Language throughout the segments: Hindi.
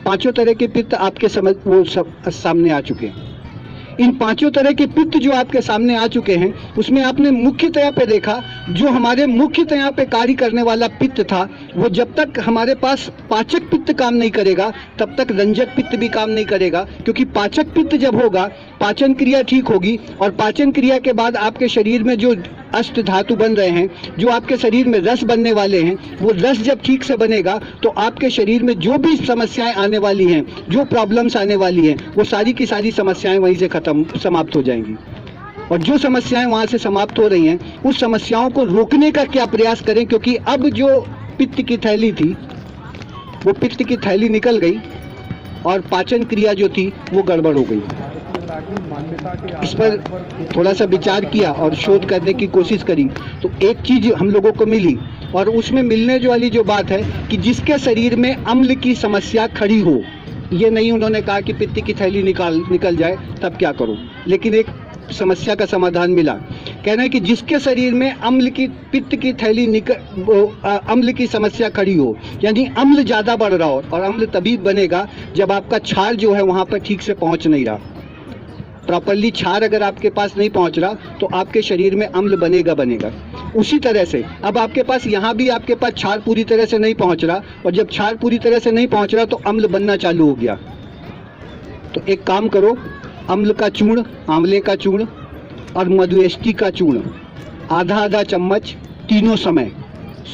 पांचों तरह के पित्त आपके समझ वो सब सामने आ चुके हैं। इन पांचों तरह के पित्त जो आपके सामने आ चुके हैं, उसमें आपने मुख्यतया पे देखा, जो हमारे मुख्यतया पे कार्य करने वाला पित्त था, वो जब तक हमारे पास पाचक पित्त काम नहीं करेगा तब तक रंजक पित्त भी काम नहीं करेगा। क्योंकि पाचक पित्त जब होगा, पाचन क्रिया ठीक होगी, और पाचन क्रिया के बाद आपके शरीर में जो अष्ट धातु बन रहे हैं, जो आपके शरीर में रस बनने वाले हैं, वो रस जब ठीक से बनेगा तो आपके शरीर में जो भी समस्याएं आने वाली हैं, जो प्रॉब्लम्स आने वाली हैं, वो सारी की सारी समस्याएं वहीं से समाप्त हो जाएंगी। और जो समस्याएं वहां से समाप्त हो रही हैं, उस समस्याओं को रोकने का क्या प्रयास करें, क्योंकि अब जो पित्त की थैली थी, वो पित्त की थैली निकल गई और पाचन क्रिया जो थी वो गड़बड़ हो गई। इस पर थोड़ा सा विचार किया और शोध करने की कोशिश करी, तो एक चीज हम लोगों को मिली, और उसमें मिलने वाली जो बात है कि जिसके शरीर में अम्ल की समस्या खड़ी हो, ये नहीं उन्होंने कहा कि पित्त की थैली निकल जाए तब क्या करो, लेकिन एक समस्या का समाधान मिला। कहना है कि जिसके शरीर में पित्त की थैली अम्ल की समस्या खड़ी हो, यानी अम्ल ज़्यादा बढ़ रहा हो, और अम्ल तभी बनेगा जब आपका क्षार जो है वहाँ पर ठीक से पहुँच नहीं रहा। प्रॉपरली क्षार अगर आपके पास नहीं पहुंच रहा तो आपके शरीर में अम्ल बनेगा। उसी तरह से अब आपके पास यहाँ भी आपके पास क्षार पूरी तरह से नहीं पहुंच रहा, और जब क्षार पूरी तरह से नहीं पहुंच रहा तो अम्ल बनना चालू हो गया। तो एक काम करो, अम्ल का चूर्ण, आंवले का चूर्ण और मधुएष्टि का चूर्ण आधा चम्मच तीनों समय,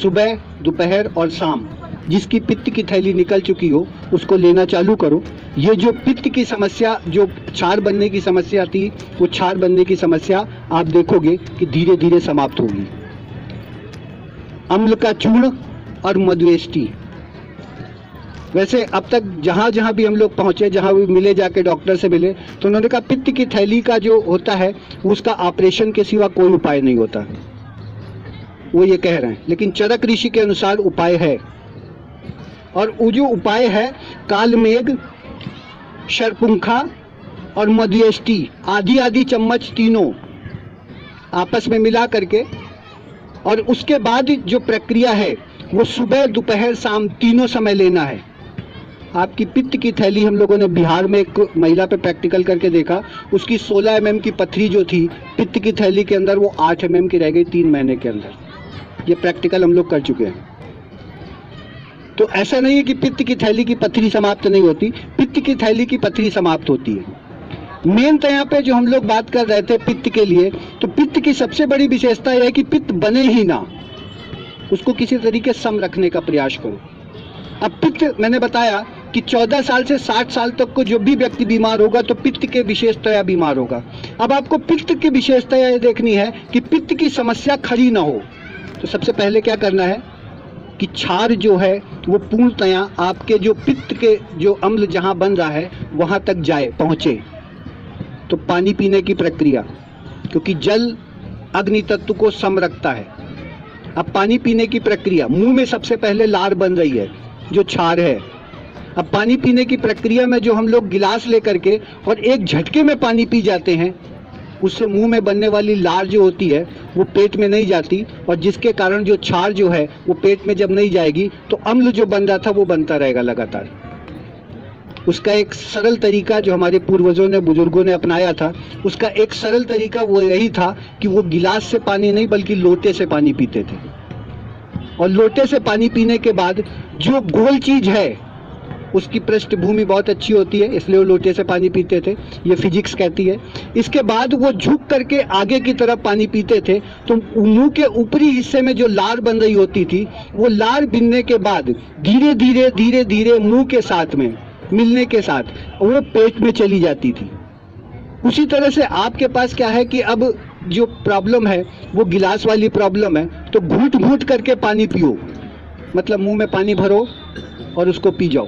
सुबह, दोपहर और शाम, जिसकी पित्त की थैली निकल चुकी हो उसको लेना चालू करो। ये जो पित्त की समस्या, जो क्षार बनने की समस्या थी, वो क्षार बनने की समस्या आप देखोगे कि धीरे धीरे समाप्त होगी। अम्ल का चूर्ण और मधुएष्टि। वैसे अब तक जहाँ जहाँ भी हम लोग पहुँचे, जहाँ भी मिले, जाके डॉक्टर से मिले, तो उन्होंने कहा पित्त की थैली का जो होता है उसका ऑपरेशन के सिवा कोई उपाय नहीं होता, वो ये कह रहे हैं। लेकिन चरक ऋषि के अनुसार उपाय है, और वो जो उपाय है कालमेघ, शरपुंखा और मधुएष्टि आधी चम्मच तीनों आपस में मिला करके, और उसके बाद जो प्रक्रिया है वो सुबह, दोपहर, शाम तीनों समय लेना है। आपकी पित्त की थैली, हम लोगों ने बिहार में एक महिला पे प्रैक्टिकल करके देखा, उसकी 16 mm की पथरी जो थी पित्त की थैली के अंदर, वो 8 mm की रह गई 3 महीने के अंदर। ये प्रैक्टिकल हम लोग कर चुके हैं। तो ऐसा नहीं है कि पित्त की थैली की पथरी समाप्त नहीं होती, पित्त की थैली की पथरी समाप्त होती है। मेन तो यहाँ पे जो हम लोग बात कर रहे थे पित्त के लिए, तो पित्त की सबसे बड़ी विशेषता यह है कि पित्त बने ही ना, उसको किसी तरीके से सम रखने का प्रयास करो। अब पित्त, मैंने बताया कि 14 साल से 60 साल तक को जो भी व्यक्ति बीमार होगा तो पित्त के विशेषतया बीमार होगा। अब आपको पित्त की विशेषता यह देखनी है कि पित्त की समस्या खड़ी ना हो। तो सबसे पहले क्या करना है कि क्षार जो है वो पूर्णतया आपके जो पित्त के जो अम्ल जहाँ बन रहा है वहाँ तक जाए, पहुँचे। तो पानी पीने की प्रक्रिया, क्योंकि जल अग्नि तत्व को सम रखता है। अब पानी पीने की प्रक्रिया, मुंह में सबसे पहले लार बन रही है जो क्षार है। अब पानी पीने की प्रक्रिया में जो हम लोग गिलास लेकर के और एक झटके में पानी पी जाते हैं, उससे मुंह में बनने वाली लार जो होती है वो पेट में नहीं जाती, और जिसके कारण जो क्षार जो है वो पेट में जब नहीं जाएगी तो अम्ल जो बन रहा था वो बनता रहेगा लगातार। उसका एक सरल तरीका जो हमारे पूर्वजों ने, बुजुर्गों ने अपनाया था, उसका एक सरल तरीका वो यही था कि वो गिलास से पानी नहीं बल्कि लोटे से पानी पीते थे। और लोटे से पानी पीने के बाद जो गोल चीज है उसकी पृष्ठभूमि बहुत अच्छी होती है, इसलिए वो लोटे से पानी पीते थे, ये फिजिक्स कहती है। इसके बाद वो झुक करके आगे की तरफ पानी पीते थे, तो मुंह के ऊपरी हिस्से में जो लार बन रही होती थी, वो लार बिनने के बाद धीरे धीरे धीरे धीरे मुंह के साथ में मिलने के साथ वो पेट में चली जाती थी। उसी तरह से आपके पास क्या है कि अब जो प्रॉब्लम है वो गिलास वाली प्रॉब्लम है, तो घूंट घूंट करके पानी पियो, मतलब मुंह में पानी भरो और उसको पी जाओ।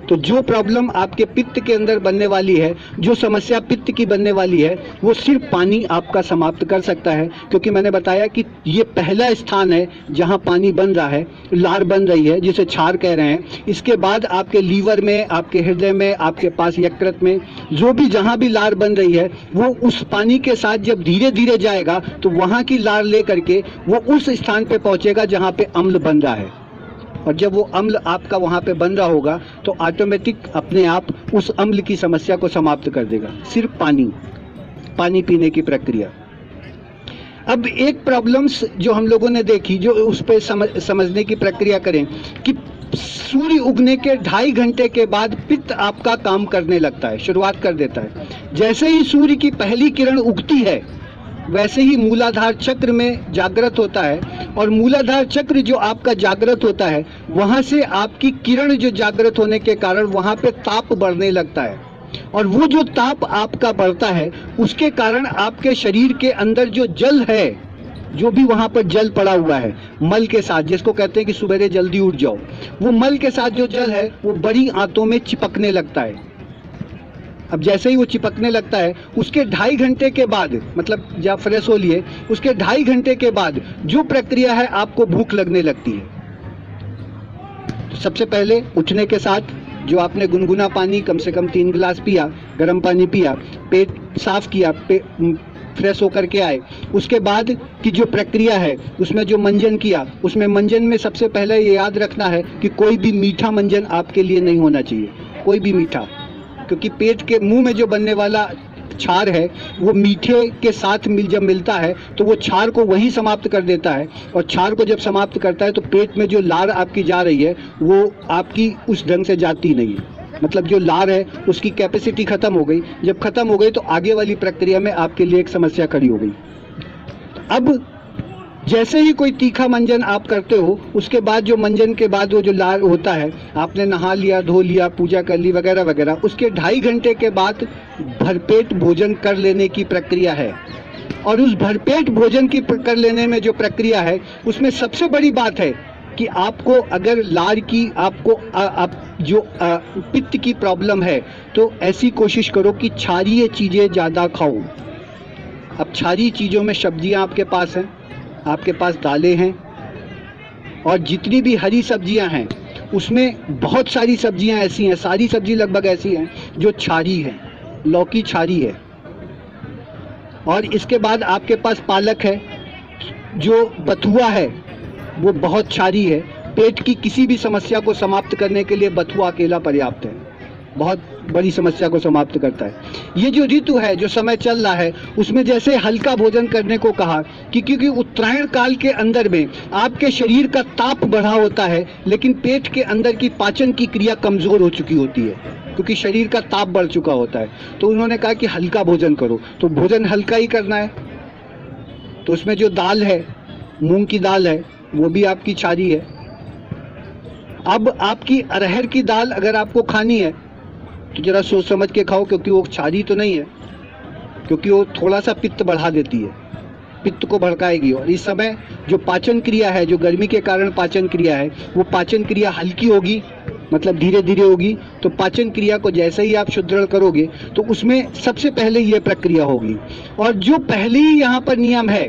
तो जो प्रॉब्लम आपके पित्त के अंदर बनने वाली है, जो समस्या पित्त की बनने वाली है, वो सिर्फ पानी आपका समाप्त कर सकता है। क्योंकि मैंने बताया कि ये पहला स्थान है जहां पानी बन रहा है, लार बन रही है, जिसे क्षार कह रहे हैं। इसके बाद आपके लीवर में, आपके हृदय में, आपके पास यकृत में, जो भी जहां भी लार बन रही है, वो उस पानी के साथ जब धीरे धीरे जाएगा तो वहां की लार ले करके वो उस स्थान पे पहुंचेगा जहां पे अम्ल बन रहा है। और जब वो अम्ल आपका वहाँ पे बन रहा होगा तो ऑटोमेटिक अपने आप उस अम्ल की समस्या को समाप्त कर देगा। सिर्फ पानी पीने की प्रक्रिया। अब एक प्रॉब्लम्स जो हम लोगों ने देखी, जो उस पर समझने की प्रक्रिया करें कि सूर्य उगने के 2.5 घंटे के बाद पित्त आपका काम करने लगता है, शुरुआत कर देता है। जैसे ही सूर्य की पहली किरण उगती है वैसे ही मूलाधार चक्र में जागृत होता है, और मूलाधार चक्र जो आपका जागृत होता है वहाँ से आपकी किरण जो जागृत होने के कारण वहाँ पे ताप बढ़ने लगता है, और वो जो ताप आपका बढ़ता है उसके कारण आपके शरीर के अंदर जो जल है, जो भी वहाँ पर जल पड़ा हुआ है मल के साथ, जिसको कहते हैं कि सुबह जल्दी उठ जाओ, वो मल के साथ जो जल है वो बड़ी आंतों में चिपकने लगता है। अब जैसे ही वो चिपकने लगता है उसके 2.5 घंटे के बाद, मतलब जब फ्रेश हो लिए उसके 2.5 घंटे के बाद जो प्रक्रिया है आपको भूख लगने लगती है। तो सबसे पहले उठने के साथ जो आपने गुनगुना पानी कम से कम 3 गिलास पिया, गर्म पानी पिया, पेट साफ किया, फ्रेश होकर के आए, उसके बाद की जो प्रक्रिया है उसमें जो मंजन किया, उसमें मंजन में सबसे पहले ये याद रखना है कि कोई भी मीठा मंजन आपके लिए नहीं होना चाहिए, कोई भी मीठा, क्योंकि पेट के मुंह में जो बनने वाला क्षार है वो मीठे के साथ जब मिलता है तो वो क्षार को वहीं समाप्त कर देता है, और क्षार को जब समाप्त करता है तो पेट में जो लार आपकी जा रही है वो आपकी उस ढंग से जाती नहीं है, मतलब जो लार है उसकी कैपेसिटी खत्म हो गई। जब खत्म हो गई तो आगे वाली प्रक्रिया में आपके लिए एक समस्या खड़ी हो गई। अब जैसे ही कोई तीखा मंजन आप करते हो उसके बाद जो मंजन के बाद वो जो लार होता है, आपने नहा लिया, धो लिया, पूजा कर ली वगैरह वगैरह, उसके 2.5 घंटे के बाद भरपेट भोजन कर लेने की प्रक्रिया है। और उस भरपेट भोजन की कर लेने में जो प्रक्रिया है उसमें सबसे बड़ी बात है कि आपको अगर लार की आपको पित्त की प्रॉब्लम है तो ऐसी कोशिश करो कि क्षारीय चीज़ें ज़्यादा खाओ। अब क्षारीय चीज़ों में सब्जियां आपके पास हैं, आपके पास दालें हैं, और जितनी भी हरी सब्जियां हैं उसमें बहुत सारी सब्जियां ऐसी हैं, सारी सब्जी लगभग ऐसी हैं जो क्षारी हैं। लौकी क्षारी है, और इसके बाद आपके पास पालक है, जो बथुआ है वो बहुत क्षारी है। पेट की किसी भी समस्या को समाप्त करने के लिए बथुआ अकेला पर्याप्त है, बहुत बड़ी समस्या को समाप्त करता है। ये जो ऋतु है, जो समय चल रहा है, उसमें जैसे हल्का भोजन करने को कहा कि क्योंकि उत्तरायण काल के अंदर में आपके शरीर का ताप बढ़ा होता है, लेकिन पेट के अंदर की पाचन की क्रिया कमज़ोर हो चुकी होती है क्योंकि शरीर का ताप बढ़ चुका होता है। तो उन्होंने कहा कि हल्का भोजन करो, तो भोजन हल्का ही करना है। तो उसमें जो दाल है, मूंग की दाल है, वो भी आपकी क्षारी है। अब आपकी अरहर की दाल अगर आपको खानी है तो जरा सोच समझ के खाओ, क्योंकि वो क्षारी तो नहीं है, क्योंकि वो थोड़ा सा पित्त बढ़ा देती है, पित्त को भड़काएगी। और इस समय जो पाचन क्रिया है, जो गर्मी के कारण पाचन क्रिया है, वो पाचन क्रिया हल्की होगी, मतलब धीरे धीरे होगी। तो पाचन क्रिया को जैसे ही आप सुदृढ़ करोगे तो उसमें सबसे पहले ये प्रक्रिया होगी। और जो पहले ही यहाँ पर नियम है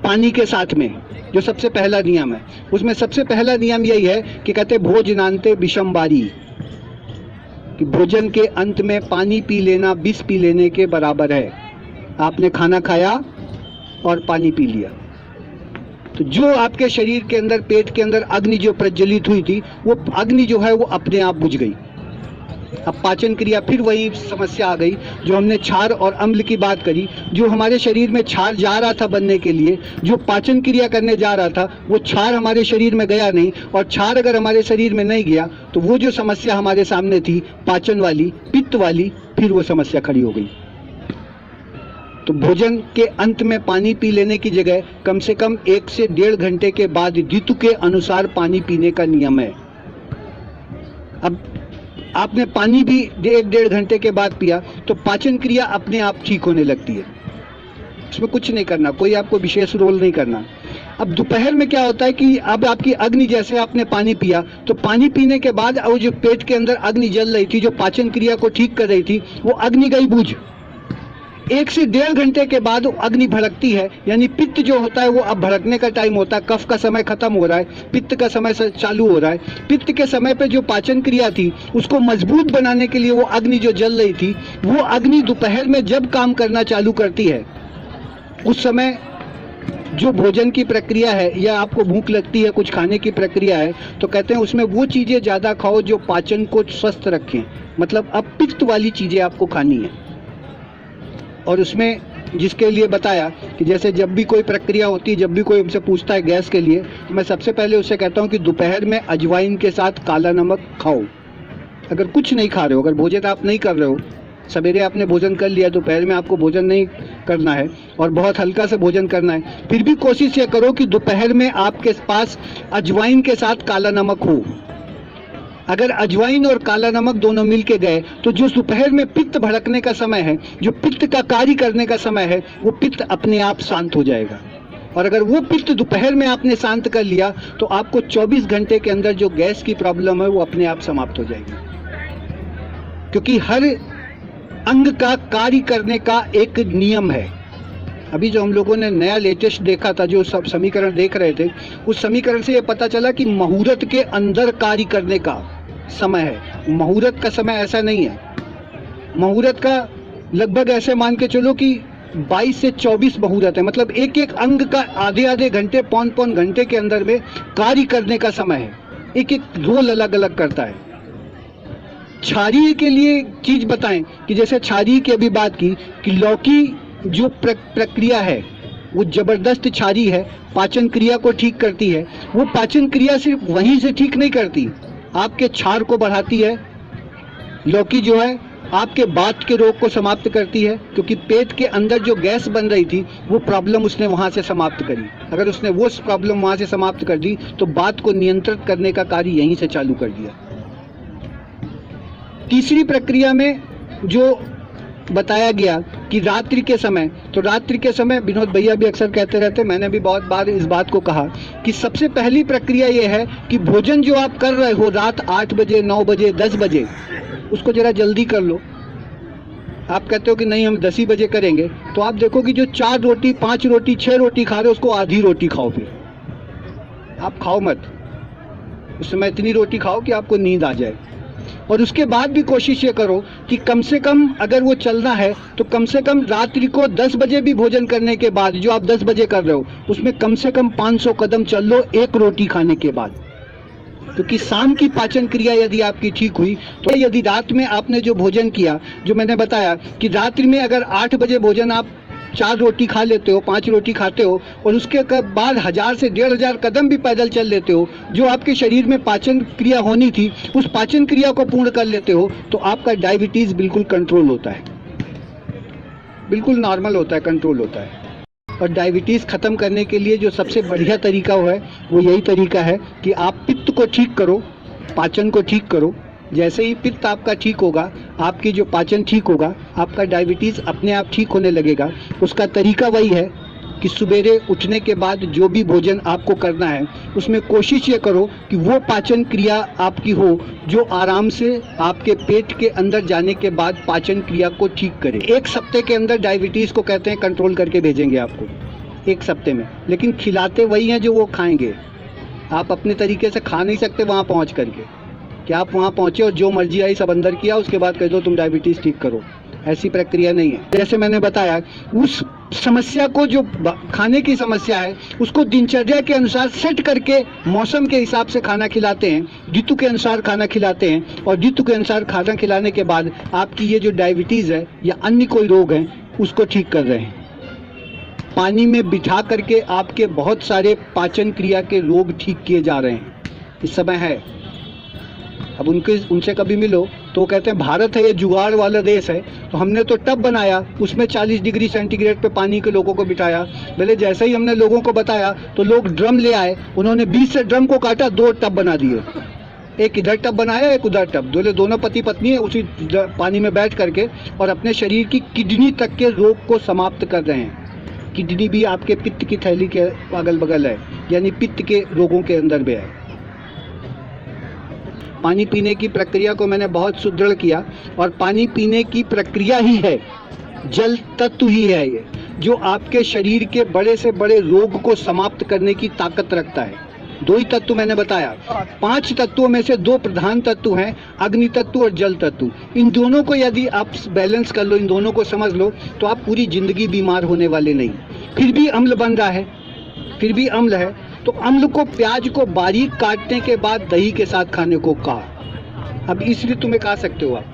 पानी के साथ में, जो सबसे पहला नियम है, उसमें सबसे पहला नियम यही है कि कहते भोजनांते विषम बारी, कि भोजन के अंत में पानी पी लेना विष पी लेने के बराबर है। आपने खाना खाया और पानी पी लिया तो जो आपके शरीर के अंदर, पेट के अंदर अग्नि जो प्रज्वलित हुई थी, वो अग्नि जो है वो अपने आप बुझ गई। अब पाचन क्रिया, फिर वही समस्या आ गई जो हमने क्षार और अम्ल की बात करी। जो हमारे शरीर में क्षार जा रहा था बनने के लिए, जो पाचन क्रिया करने जा रहा था, वो क्षार हमारे शरीर में गया नहीं। और क्षार अगर हमारे शरीर में नहीं गया तो वो जो समस्या हमारे सामने थी पाचन वाली, पित्त वाली, फिर वो समस्या खड़ी हो गई। तो भोजन के अंत में पानी पी लेने की जगह कम से कम 1 से 1.5 घंटे के बाद ऋतु के अनुसार पानी पीने का नियम है। अब आपने पानी भी 1-1.5 घंटे के बाद पिया तो पाचन क्रिया अपने आप ठीक होने लगती है, उसमें कुछ नहीं करना, कोई आपको विशेष रोल नहीं करना। अब दोपहर में क्या होता है कि अब आपकी अग्नि, जैसे आपने पानी पिया तो पानी पीने के बाद वो जो पेट के अंदर अग्नि जल रही थी, जो पाचन क्रिया को ठीक कर रही थी, वो अग्नि गई बुझ। 1 से 1.5 घंटे के बाद अग्नि भड़कती है, यानी पित्त जो होता है वो अब भड़कने का टाइम होता है। कफ का समय खत्म हो रहा है, पित्त का समय चालू हो रहा है। पित्त के समय पे जो पाचन क्रिया थी उसको मजबूत बनाने के लिए वो अग्नि जो जल रही थी, वो अग्नि दोपहर में जब काम करना चालू करती है, उस समय जो भोजन की प्रक्रिया है या आपको भूख लगती है, कुछ खाने की प्रक्रिया है, तो कहते हैं उसमें वो चीज़ें ज़्यादा खाओ जो पाचन को स्वस्थ रखें, मतलब अब पित्त वाली चीज़ें आपको खानी है। और उसमें जिसके लिए बताया कि जैसे जब भी कोई प्रक्रिया होती है, जब भी कोई हमसे पूछता है गैस के लिए, तो मैं सबसे पहले उससे कहता हूँ कि दोपहर में अजवाइन के साथ काला नमक खाओ। अगर कुछ नहीं खा रहे हो, अगर भोजन आप नहीं कर रहे हो, सवेरे आपने भोजन कर लिया, दोपहर में आपको भोजन नहीं करना है और बहुत हल्का से भोजन करना है, फिर भी कोशिश ये करो कि दोपहर में आपके पास अजवाइन के साथ काला नमक हो। अगर अजवाइन और काला नमक दोनों मिल के गए तो जो दोपहर में पित्त भड़कने का समय है, जो पित्त का कार्य करने का समय है, वो पित्त अपने आप शांत हो जाएगा। और अगर वो पित्त दोपहर में आपने शांत कर लिया तो आपको 24 घंटे के अंदर जो गैस की प्रॉब्लम है वो अपने आप समाप्त हो जाएगी। क्योंकि हर अंग का कार्य करने का एक नियम है। अभी जो हम लोगों ने नया लेटेस्ट देखा था, जो सब समीकरण देख रहे थे, उस समीकरण से ये पता चला कि मुहूर्त के अंदर कार्य करने का समय है। मुहूर्त का समय ऐसा नहीं है। मुहूर्त का लगभग ऐसे मान के चलो कि 22 से 24 मुहूर्त है, मतलब एक एक अंग का आधे आधे घंटे, पौन घंटे के अंदर में कार्य करने का समय है। एक एक रोल अलग अलग करता है। क्षारीय के लिए चीज बताएं कि जैसे क्षारीय की अभी बात की कि लौकी जो प्रक्रिया है वो जबरदस्त क्षारीय है, पाचन क्रिया को ठीक करती है। वो पाचन क्रिया सिर्फ वहीं से ठीक नहीं करती, आपके क्षार को बढ़ाती है। लौकी जो है आपके वात के रोग को समाप्त करती है, क्योंकि पेट के अंदर जो गैस बन रही थी वो प्रॉब्लम उसने वहां से समाप्त करी। अगर उसने वो प्रॉब्लम वहां से समाप्त कर दी तो वात को नियंत्रित करने का कार्य यहीं से चालू कर दिया। तीसरी प्रक्रिया में जो बताया गया कि रात्रि के समय, तो रात्रि के समय विनोद भैया भी अक्सर कहते रहते, मैंने भी बहुत बार इस बात को कहा कि सबसे पहली प्रक्रिया ये है कि भोजन जो आप कर रहे हो रात 8 बजे, 9 बजे, 10 बजे, उसको जरा जल्दी कर लो। आप कहते हो कि नहीं हम 10 ही बजे करेंगे, तो आप देखो कि जो 4 रोटी, 5 रोटी, 6 रोटी खा रहे हो उसको आधी रोटी खाओ। फिर आप खाओ मत, उस समय इतनी रोटी खाओ कि आपको नींद आ जाए। और उसके बाद भी कोशिश ये करो कि कम से कम अगर वो चलना है तो कम से कम रात्रि को 10 बजे भी भोजन करने के बाद, जो आप 10 बजे कर रहे हो उसमें कम से कम 500 कदम चल लो एक रोटी खाने के बाद। क्योंकि शाम की पाचन क्रिया यदि आपकी ठीक हुई तो यदि रात में आपने जो भोजन किया, जो मैंने बताया कि रात्रि में अगर 8 बजे भोजन आप 4 रोटी खा लेते हो, 5 रोटी खाते हो और उसके बाद 1000 से 1500 कदम भी पैदल चल लेते हो, जो आपके शरीर में पाचन क्रिया होनी थी उस पाचन क्रिया को पूर्ण कर लेते हो, तो आपका डायबिटीज बिल्कुल कंट्रोल होता है, बिल्कुल नॉर्मल होता है, कंट्रोल होता है। और डायबिटीज़ ख़त्म करने के लिए जो सबसे बढ़िया तरीका है वो यही तरीका है कि आप पित्त को ठीक करो, पाचन को ठीक करो। जैसे ही पित्त आपका ठीक होगा, आपकी जो पाचन ठीक होगा, आपका डायबिटीज़ अपने आप ठीक होने लगेगा। उसका तरीका वही है कि सवेरे उठने के बाद जो भी भोजन आपको करना है उसमें कोशिश ये करो कि वो पाचन क्रिया आपकी हो जो आराम से आपके पेट के अंदर जाने के बाद पाचन क्रिया को ठीक करे। 1 सप्ते के अंदर डायबिटीज़ को कहते हैं कंट्रोल करके भेजेंगे आपको, 1 सप्ते में। लेकिन खिलाते वही हैं जो वो खाएंगे। आप अपने तरीके से खा नहीं सकते वहाँ पहुँच करके कि आप वहाँ पहुँचे और जो मर्जी आई सब अंदर किया, उसके बाद कह दो तुम डायबिटीज़ ठीक करो। ऐसी प्रक्रिया नहीं है। जैसे मैंने बताया, उस समस्या को, जो खाने की समस्या है, उसको दिनचर्या के अनुसार सेट करके मौसम के हिसाब से खाना खिलाते हैं, ऋतु के अनुसार खाना खिलाते हैं। और ऋतु के अनुसार खाना खिलाने के बाद आपकी ये जो डायबिटीज़ है या अन्य कोई रोग है उसको ठीक कर रहे हैं। पानी में बिठा करके आपके बहुत सारे पाचन क्रिया के रोग ठीक किए जा रहे हैं इस समय है। अब उनसे कभी मिलो तो कहते हैं भारत है ये जुगाड़ वाला देश है, तो हमने तो टब बनाया, उसमें 40 डिग्री सेंटीग्रेड पे पानी के लोगों को बिठाया। पहले जैसे ही हमने लोगों को बताया तो लोग ड्रम ले आए, उन्होंने 20 से ड्रम को काटा, 2 टब बना दिए। एक इधर टब बनाया, एक उधर टब, दोनों पति पत्नी है उसी पानी में बैठ करके और अपने शरीर की किडनी तक के रोग को समाप्त कर रहे हैं। किडनी भी आपके पित्त की थैली के अगल बगल है, यानी पित्त के रोगों के अंदर में है। पानी पीने की प्रक्रिया को मैंने बहुत सुदृढ़ किया और पानी पीने की प्रक्रिया ही है, जल तत्व ही है ये, जो आपके शरीर के बड़े से बड़े रोग को समाप्त करने की ताकत रखता है। 2 ही तत्व मैंने बताया, 5 तत्वों में से 2 प्रधान तत्व हैं, अग्नि तत्व और जल तत्व। इन दोनों को यदि आप बैलेंस कर लो, इन दोनों को समझ लो, तो आप पूरी जिंदगी बीमार होने वाले नहीं। फिर भी अम्ल बन रहा है, फिर भी अम्ल है, तो अम्ल को, प्याज को बारीक काटने के बाद दही के साथ खाने को कहा। अब इस ऋतु में खा सकते हो आप,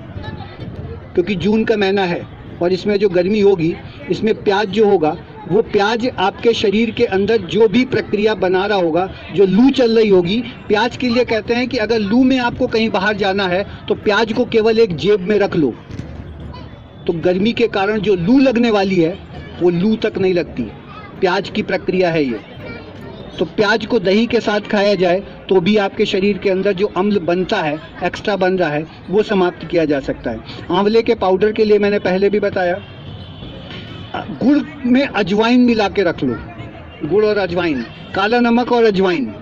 क्योंकि जून का महीना है और इसमें जो गर्मी होगी, इसमें प्याज जो होगा, वो प्याज आपके शरीर के अंदर जो भी प्रक्रिया बना रहा होगा, जो लू चल रही होगी, प्याज के लिए कहते हैं कि अगर लू में आपको कहीं बाहर जाना है तो प्याज को केवल एक जेब में रख लो, तो गर्मी के कारण जो लू लगने वाली है वो लू तक नहीं लगती। प्याज की प्रक्रिया है ये। तो प्याज को दही के साथ खाया जाए तो भी आपके शरीर के अंदर जो अम्ल बनता है, एक्स्ट्रा बन रहा है, वो समाप्त किया जा सकता है। आंवले के पाउडर के लिए मैंने पहले भी बताया, गुड़ में अजवाइन मिला के रख लो, गुड़ और अजवाइन, काला नमक और अजवाइन,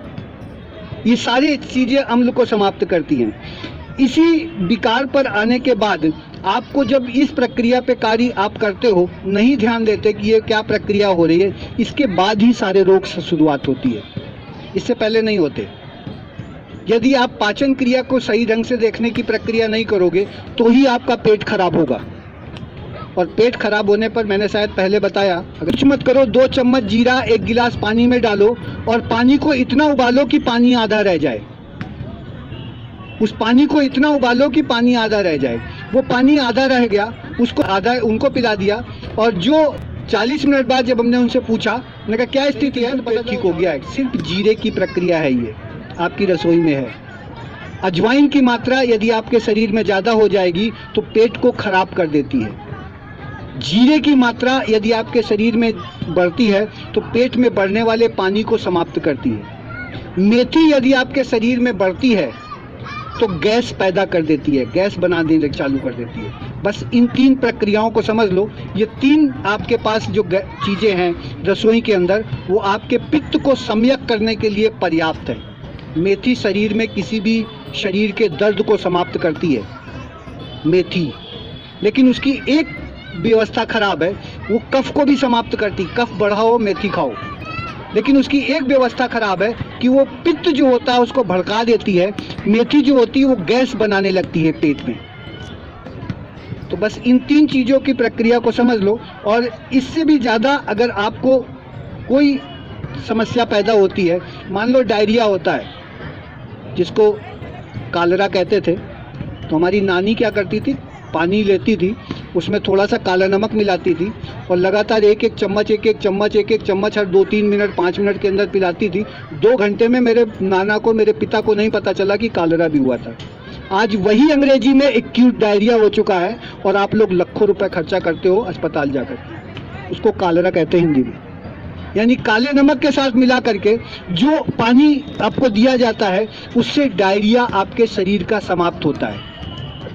ये सारी चीज़ें अम्ल को समाप्त करती हैं। इसी विकार पर आने के बाद आपको जब इस प्रक्रिया पे कार्य आप करते हो, नहीं ध्यान देते कि ये क्या प्रक्रिया हो रही है, इसके बाद ही सारे रोग से शुरुआत होती है, इससे पहले नहीं होते। यदि आप पाचन क्रिया को सही ढंग से देखने की प्रक्रिया नहीं करोगे तो ही आपका पेट खराब होगा। और पेट खराब होने पर मैंने शायद पहले बताया, अगर कुछ मत करो, 2 चम्मच जीरा 1 गिलास पानी में डालो और पानी को इतना उबालो कि पानी आधा रह जाए। उस पानी को इतना उबालो कि पानी आधा रह जाए। वो पानी आधा रह गया, उसको आधा उनको पिला दिया, और जो 40 मिनट बाद जब हमने उनसे पूछा, मैंने कहा क्या स्थिति है, तो पता ठीक हो गया है। सिर्फ जीरे की प्रक्रिया है, ये आपकी रसोई में है। अजवाइन की मात्रा यदि आपके शरीर में ज़्यादा हो जाएगी तो पेट को खराब कर देती है। जीरे की मात्रा यदि आपके शरीर में बढ़ती है तो पेट में बढ़ने वाले पानी को समाप्त करती है। मेथी यदि आपके शरीर में बढ़ती है तो गैस पैदा कर देती है, गैस बनाने चालू कर देती है। बस इन 3 प्रक्रियाओं को समझ लो। ये 3 आपके पास जो चीज़ें हैं रसोई के अंदर, वो आपके पित्त को सम्यक करने के लिए पर्याप्त है। मेथी शरीर में किसी भी शरीर के दर्द को समाप्त करती है, मेथी। लेकिन उसकी एक व्यवस्था खराब है, वो कफ को भी समाप्त करती। कफ बढ़ाओ, मेथी खाओ। लेकिन उसकी एक व्यवस्था खराब है कि वो पित्त जो होता है उसको भड़का देती है। मेथी जो होती है वो गैस बनाने लगती है पेट में। तो बस इन 3 चीज़ों की प्रक्रिया को समझ लो। और इससे भी ज़्यादा अगर आपको कोई समस्या पैदा होती है, मान लो डायरिया होता है जिसको कालरा कहते थे, तो हमारी नानी क्या करती थी, पानी लेती थी, उसमें थोड़ा सा काला नमक मिलाती थी और लगातार एक एक चम्मच हर 2-3 मिनट 5 मिनट के अंदर पिलाती थी। 2 घंटे में मेरे नाना को, मेरे पिता को नहीं पता चला कि कालरा भी हुआ था। आज वही अंग्रेजी में एक्यूट डायरिया हो चुका है और आप लोग लाखों रुपए खर्चा करते हो अस्पताल जाकर। उसको कालरा कहते हैं हिंदी में। यानी काले नमक के साथ मिला करके जो पानी आपको दिया जाता है उससे डायरिया आपके शरीर का समाप्त होता है।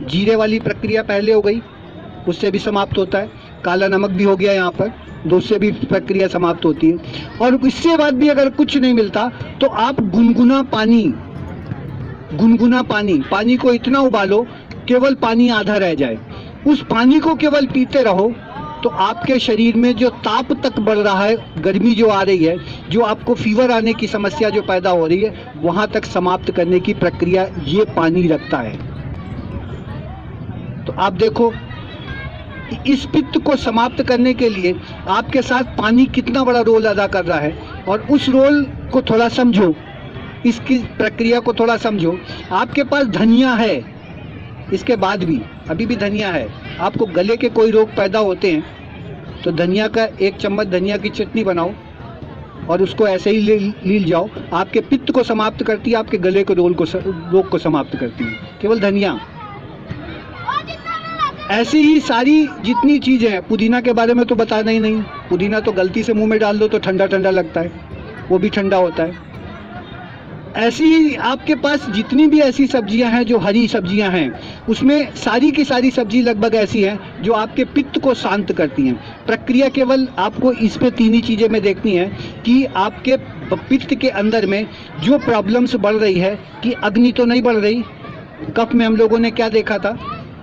जीरे वाली प्रक्रिया पहले हो गई, उससे भी समाप्त होता है। काला नमक भी हो गया यहाँ पर, उससे भी प्रक्रिया समाप्त होती है। और इससे बाद भी अगर कुछ नहीं मिलता तो आप गुनगुना पानी को इतना उबालो केवल पानी आधा रह जाए, उस पानी को केवल पीते रहो। तो आपके शरीर में जो ताप तक बढ़ रहा है, गर्मी जो आ रही है, जो आपको फीवर आने की समस्या जो पैदा हो रही है, वहाँ तक समाप्त करने की प्रक्रिया ये पानी रखता है। तो आप देखो इस पित्त को समाप्त करने के लिए आपके साथ पानी कितना बड़ा रोल अदा कर रहा है। और उस रोल को थोड़ा समझो, इसकी प्रक्रिया को थोड़ा समझो। आपके पास धनिया है, इसके बाद भी अभी भी धनिया है। आपको गले के कोई रोग पैदा होते हैं तो धनिया का 1 चम्मच धनिया की चटनी बनाओ और उसको ऐसे ही लील जाओ। आपके पित्त को समाप्त करती है, आपके गले के रोग को समाप्त करती है, केवल धनिया। ऐसी ही सारी जितनी चीज़ें हैं, पुदीना के बारे में तो बताना ही नहीं। पुदीना तो गलती से मुंह में डाल दो तो ठंडा ठंडा लगता है, वो भी ठंडा होता है। ऐसी ही आपके पास जितनी भी ऐसी सब्जियां हैं जो हरी सब्जियां हैं, उसमें सारी की सारी सब्जी लगभग ऐसी हैं जो आपके पित्त को शांत करती हैं। प्रक्रिया केवल आपको इस पे 3 ही चीज़ें में देखनी है कि आपके पित्त के अंदर में जो प्रॉब्लम्स बढ़ रही है, कि अग्नि तो नहीं बढ़ रही। कफ में हम लोगों ने क्या देखा था,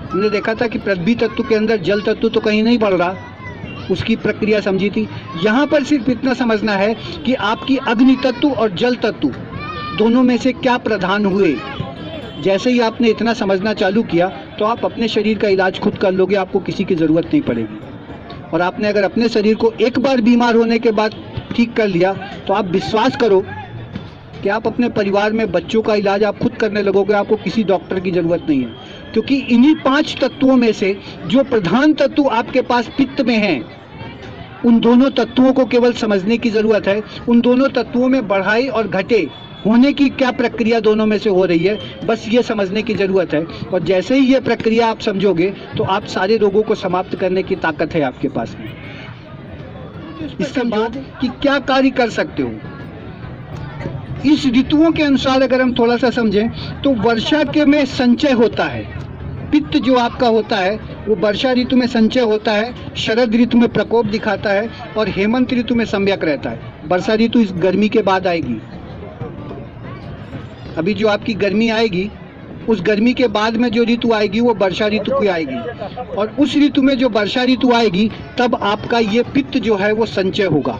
हमने देखा था कि पृथ्वी तत्व के अंदर जल तत्व तो कहीं नहीं बढ़ रहा, उसकी प्रक्रिया समझी थी। यहाँ पर सिर्फ इतना समझना है कि आपकी अग्नि तत्व और जल तत्व दोनों में से क्या प्रधान हुए। जैसे ही आपने इतना समझना चालू किया तो आप अपने शरीर का इलाज खुद कर लोगे, आपको किसी की ज़रूरत नहीं पड़ेगी। और आपने अगर अपने शरीर को एक बार बीमार होने के बाद ठीक कर लिया तो आप विश्वास करो कि आप अपने परिवार में बच्चों का इलाज आप खुद करने लगोगे, आपको किसी डॉक्टर की ज़रूरत नहीं है। क्योंकि इन्हीं 5 तत्वों में से जो प्रधान तत्व आपके पास पित्त में हैं, उन दोनों तत्वों को केवल समझने की ज़रूरत है। उन दोनों तत्वों में बढ़ाई और घटे होने की क्या प्रक्रिया दोनों में से हो रही है, बस ये समझने की ज़रूरत है। और जैसे ही ये प्रक्रिया आप समझोगे तो आप सारे रोगों को समाप्त करने की ताकत है आपके पास में। इसके बाद कि क्या कार्य कर सकते हो, इस ऋतुओं के अनुसार अगर हम थोड़ा सा समझें तो वर्षा के में संचय होता है। पित्त जो आपका होता है वो वर्षा ऋतु में संचय होता है, शरद ऋतु में प्रकोप दिखाता है और हेमंत ऋतु में सम्यक रहता है। वर्षा ऋतु इस गर्मी के बाद आएगी। अभी जो आपकी गर्मी आएगी, उस गर्मी के बाद में जो ऋतु आएगी वो वर्षा ऋतु की आएगी। और उस ऋतु में जो वर्षा ऋतु आएगी तब आपका ये पित्त जो है वो संचय होगा।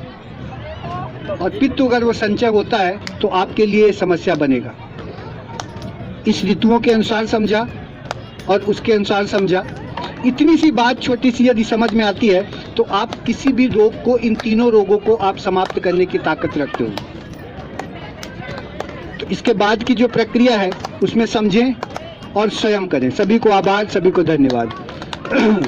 और पित्त अगर वो संचय होता है तो आपके लिए समस्या बनेगा। इस ऋतुओं के अनुसार समझा और उसके अनुसार समझा। इतनी सी बात छोटी सी यदि समझ में आती है तो आप किसी भी रोग को, इन तीनों रोगों को आप समाप्त करने की ताकत रखते हो। तो इसके बाद की जो प्रक्रिया है उसमें समझें और स्वयं करें। सभी को आभार, सभी को धन्यवाद।